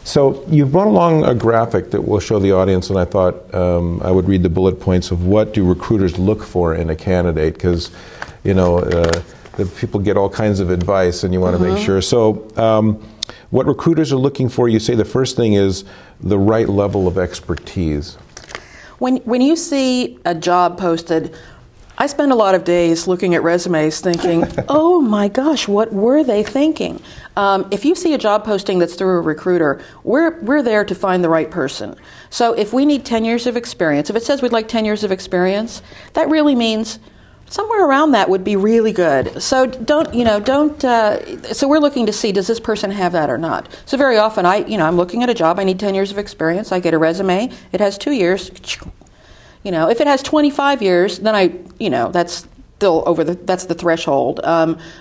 So you've brought along a graphic that will show the audience, and I thought I would read the bullet points of what do recruiters look for in a candidate, because the people get all kinds of advice, and you want to make sure. So what recruiters are looking for, you say the first thing is the right level of expertise. When you see a job posted, I spend a lot of days looking at resumes thinking, oh my gosh, what were they thinking? If you see a job posting that's through a recruiter, we're there to find the right person. So if we need 10 years of experience, if it says we'd like 10 years of experience, that really means somewhere around that would be really good. So so we're looking to see, does this person have that or not? So very often I'm looking at a job, I need 10 years of experience, I get a resume, it has 2 years. If it has 25 years, then that's still that's the threshold.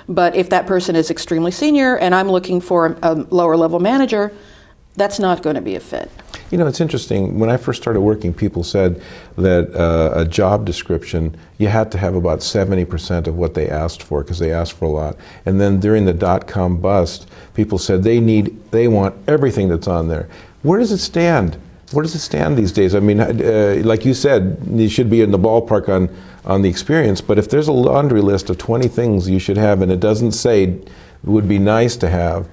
But if that person is extremely senior and I'm looking for a lower level manager, that's not going to be a fit. It's interesting. When I first started working, people said that a job description, you had to have about 70% of what they asked for, because they asked for a lot. And then during the dot-com bust, people said they want everything that's on there. Where does it stand? Where does it stand these days? I mean, like you said, you should be in the ballpark on the experience, but if there's a laundry list of 20 things you should have and it doesn't say it would be nice to have,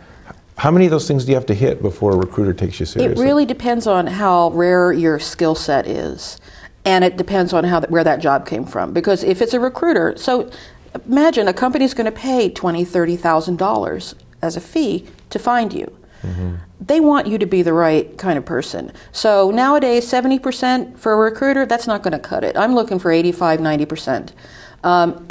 how many of those things do you have to hit before a recruiter takes you seriously? It really depends on how rare your skill set is, and it depends on where that job came from. Because if it's a recruiter, so imagine a company's going to pay $20,000, $30,000 as a fee to find you. Mm-hmm. They want you to be the right kind of person. So nowadays, 70% for a recruiter, that's not going to cut it. I'm looking for 85, 90%.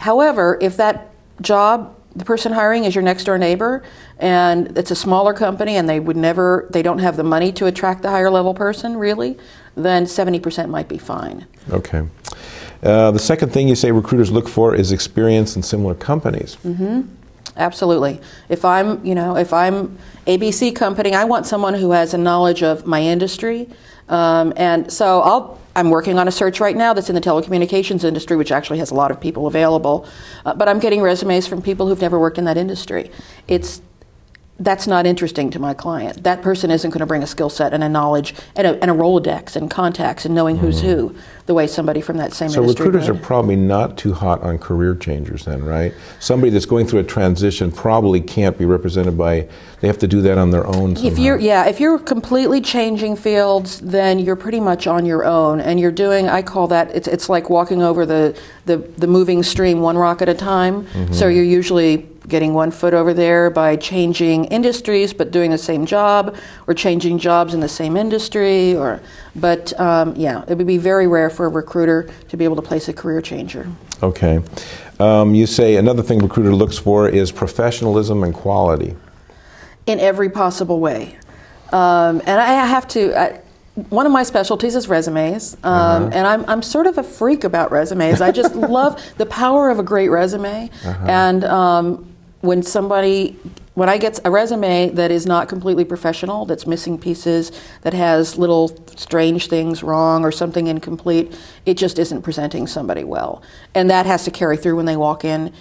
However, if that job, the person hiring is your next door neighbor, and it's a smaller company and they don't have the money to attract the higher level person, really, then 70% might be fine. Okay. The second thing you say recruiters look for is experience in similar companies. Mm-hmm. Absolutely. If I'm ABC company, I want someone who has a knowledge of my industry, and so I'm working on a search right now that's in the telecommunications industry, which actually has a lot of people available, but I'm getting resumes from people who've never worked in that industry. That's not interesting to my client. That person isn't going to bring a skill set and a knowledge and a Rolodex and contacts and knowing who's who the way somebody from that same industry would. So recruiters are probably not too hot on career changers then, right? Somebody that's going through a transition probably can't be represented by, they have to do that on their own somehow. If you're completely changing fields, then you're pretty much on your own, and you're doing, I call that, it's like walking over the moving stream one rock at a time. Mm-hmm. So you're usually getting one foot over there by changing industries but doing the same job, or changing jobs in the same industry, but it would be very rare for a recruiter to be able to place a career changer. Okay. You say another thing recruiter looks for is professionalism and quality. In every possible way. And I have to, one of my specialties is resumes, and I'm sort of a freak about resumes. I just love the power of a great resume, and when I get a resume that is not completely professional, that's missing pieces, that has little strange things wrong or something incomplete, it just isn't presenting somebody well. And that has to carry through when they walk in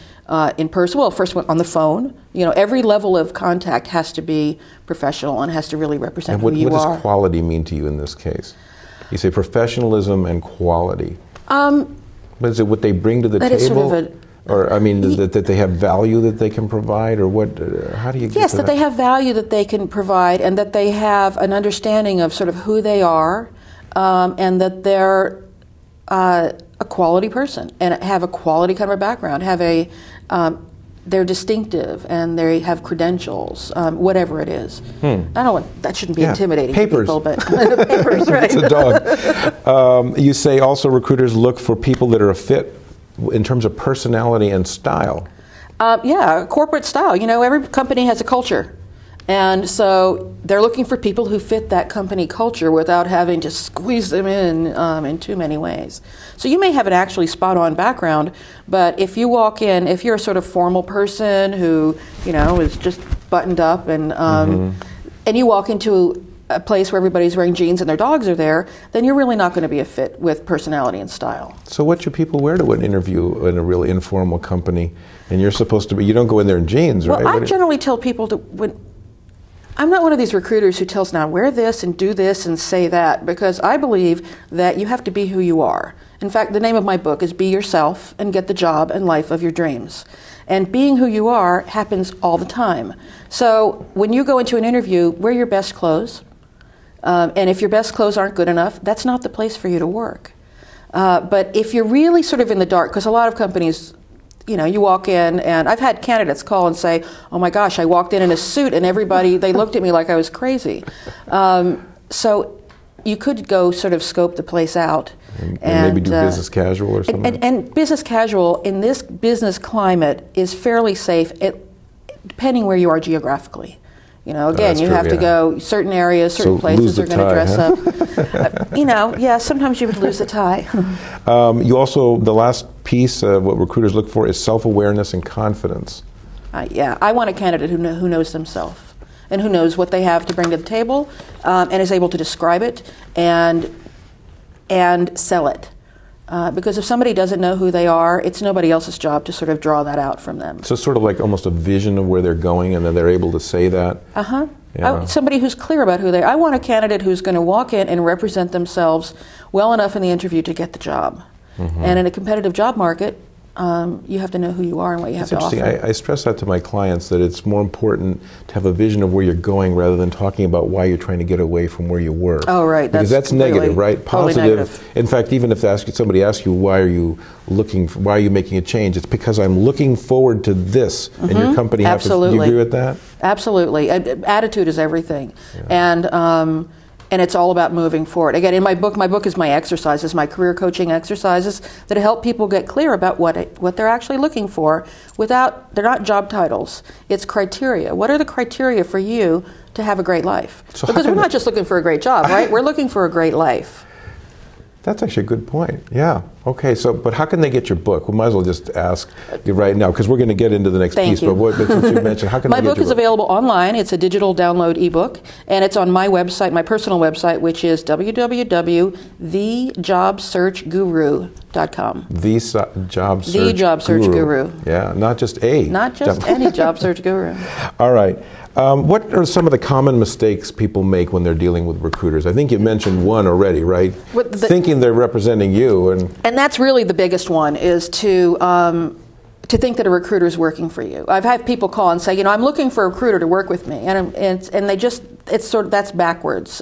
person. Well, first on the phone. Every level of contact has to be professional and has to really represent who you are. What does quality mean to you in this case? You say professionalism and quality. Is it what they bring to the table? That is sort of that they have value that they can provide, or what? How do you get to that? Yes, that they have value that they can provide, and that they have an understanding of sort of who they are, and that they're a quality person and have a quality kind of a background, they're distinctive and they have credentials, whatever it is. That shouldn't be intimidating to people, but papers, right? It's a dog. You say also recruiters look for people that are a fit in terms of personality and style. Corporate style. Every company has a culture. And so they're looking for people who fit that company culture without having to squeeze them in too many ways. So you may have an actually spot-on background, but if you walk in, if you're a sort of formal person who, is just buttoned up and you walk into a place where everybody's wearing jeans and their dogs are there, then you're really not going to be a fit with personality and style. So what should people wear to an interview in a really informal company? And you're supposed to be, you don't go in there in jeans, right? Well, I generally tell people I'm not one of these recruiters who tells now wear this and do this and say that, because I believe that you have to be who you are. In fact, the name of my book is Be Yourself and Get the Job and Life of Your Dreams. And being who you are happens all the time. So when you go into an interview, wear your best clothes. And if your best clothes aren't good enough, that's not the place for you to work. But if you're really sort of in the dark, because a lot of companies, you know, you walk in, and I've had candidates call and say, oh my gosh, I walked in a suit and everybody, they looked at me like I was crazy. So you could go sort of scope the place out. And maybe do business casual or something? And business casual in this business climate is fairly safe, depending where you are geographically. You know, again, you have to go certain areas, certain places are going to dress up. You know, yeah, sometimes you would lose the tie. You also, the last piece of what recruiters look for is self-awareness and confidence. Yeah, I want a candidate who knows themselves and who knows what they have to bring to the table and is able to describe it and sell it. Because if somebody doesn't know who they are, it's nobody else's job to sort of draw that out from them. So it's sort of like almost a vision of where they're going, and then they're able to say that? Uh-huh. Yeah. Somebody who's clear about who they are. I want a candidate who's going to walk in and represent themselves well enough in the interview to get the job. Mm-hmm. And in a competitive job market, you have to know who you are and what you have to offer. I stress that to my clients, that it's more important to have a vision of where you're going rather than talking about why you're trying to get away from where you were. Oh, right. Because that's negative, right? Totally Positive. Negative. In fact, even if somebody asks you, why are you making a change? It's because I'm looking forward to this, mm-hmm. and your company has to. Do you agree with that? Absolutely. Attitude is everything. Yeah. And it's all about moving forward. Again, in my book is my exercises, my career coaching exercises that help people get clear about what they're actually looking for they're not job titles, it's criteria. What are the criteria for you to have a great life? So because we're not just looking for a great job, right? We're looking for a great life. That's actually a good point. Yeah. Okay. But how can they get your book? We might as well just ask you right now, because we're going to get into the next piece. Thank you. But since you mentioned, how can they get your book? My book is available online. It's a digital download ebook, and it's on my website, my personal website, which is www.thejobsearchguru.com. The Job Search Guru. Yeah. Not just any job search guru. All right. What are some of the common mistakes people make when they're dealing with recruiters? I think you mentioned one already, right? Thinking they're representing you, and that's really the biggest one, is to think that a recruiter is working for you. I've had people call and say, you know, I'm looking for a recruiter to work with me, and that's backwards.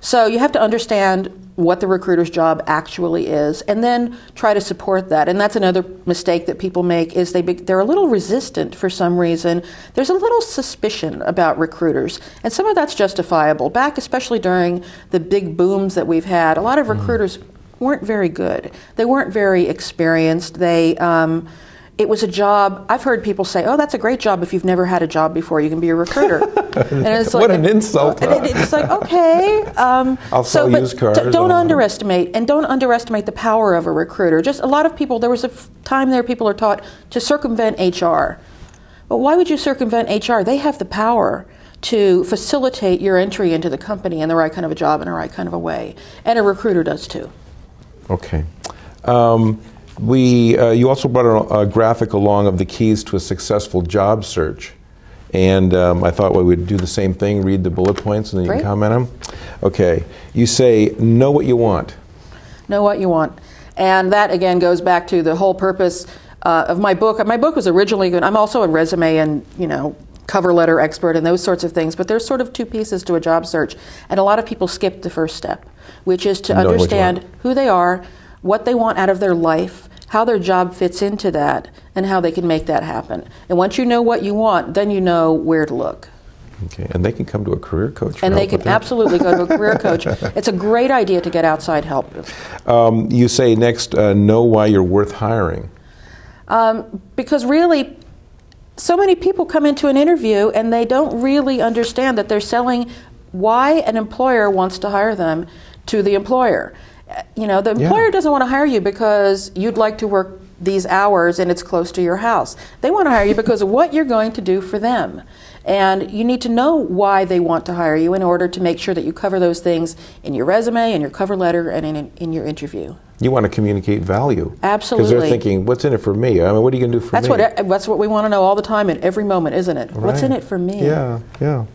So you have to understand what the recruiter's job actually is, and then try to support that. And that's another mistake that people make, is they're a little resistant for some reason. There's a little suspicion about recruiters, and some of that's justifiable. Back, especially during the big booms that we've had, a lot of recruiters weren't very good. They weren't very experienced. It was a job. I've heard people say, "Oh, that's a great job if you've never had a job before. You can be a recruiter." And it's like, what an insult! It's like, okay. I'll sell used cars. Don't underestimate the power of a recruiter. Just a lot of people. There was a time there people are taught to circumvent HR. But why would you circumvent HR? They have the power to facilitate your entry into the company in the right kind of a job in the right kind of a way, and a recruiter does too. Okay. You also brought a graphic along of the keys to a successful job search. And I thought we would do the same thing, read the bullet points, and then you can comment on them. Okay. You say, know what you want. Know what you want. And that, again, goes back to the whole purpose of my book. My book was originally good. I'm also a resume and, cover letter expert and those sorts of things, but there's sort of two pieces to a job search. And a lot of people skip the first step, which is to understand who they are, what they want out of their life, how their job fits into that, and how they can make that happen. And once you know what you want, then you know where to look. Okay, and they can come to a career coach. And they can absolutely go to a career coach. It's a great idea to get outside help. You say next, know why you're worth hiring. Because really, so many people come into an interview and they don't really understand that they're selling why an employer wants to hire them to the employer. The employer doesn't want to hire you because you'd like to work these hours and it's close to your house. They want to hire you because of what you're going to do for them. And you need to know why they want to hire you in order to make sure that you cover those things in your resume, in your cover letter, and in your interview. You want to communicate value. Absolutely. Because they're thinking, what's in it for me? I mean, what are you going to do for me? That's what we want to know all the time in every moment, isn't it? Right. What's in it for me? Yeah, yeah.